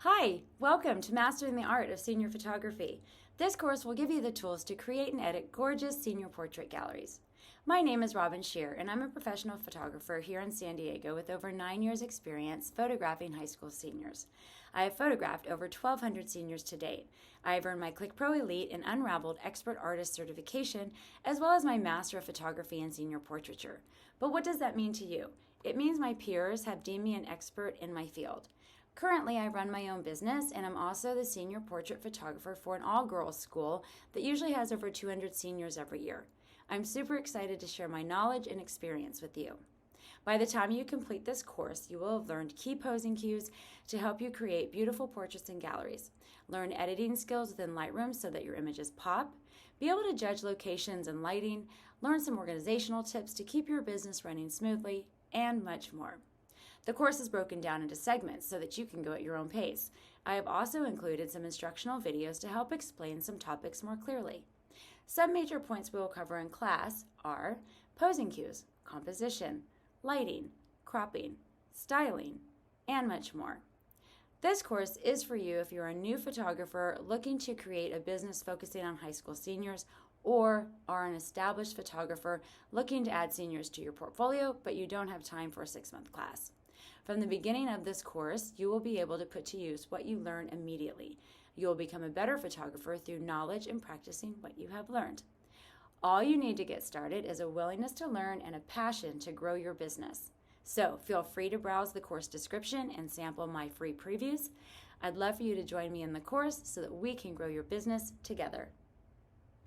Hi, welcome to Mastering the Art of Senior Photography. This course will give you the tools to create and edit gorgeous senior portrait galleries. My name is Robyn Scherer, and I'm a professional photographer here in San Diego with over 9 years experience photographing high school seniors. I have photographed over 1,200 seniors to date. I have earned my ClickPro Elite and Unraveled Expert Artist certification, as well as my Master of Photography in Senior Portraiture. But what does that mean to you? It means my peers have deemed me an expert in my field. Currently, I run my own business, and I'm also the senior portrait photographer for an all-girls school that usually has over 200 seniors every year. I'm super excited to share my knowledge and experience with you. By the time you complete this course, you will have learned key posing cues to help you create beautiful portraits and galleries, learn editing skills within Lightroom so that your images pop, be able to judge locations and lighting, learn some organizational tips to keep your business running smoothly, and much more. The course is broken down into segments so that you can go at your own pace. I have also included some instructional videos to help explain some topics more clearly. Some major points we will cover in class are posing cues, composition, lighting, cropping, styling, and much more. This course is for you if you're a new photographer looking to create a business focusing on high school seniors, or are an established photographer looking to add seniors to your portfolio, but you don't have time for a 6-month class. From the beginning of this course, you will be able to put to use what you learn immediately. You will become a better photographer through knowledge and practicing what you have learned. All you need to get started is a willingness to learn and a passion to grow your business. So feel free to browse the course description and sample my free previews. I'd love for you to join me in the course so that we can grow your business together.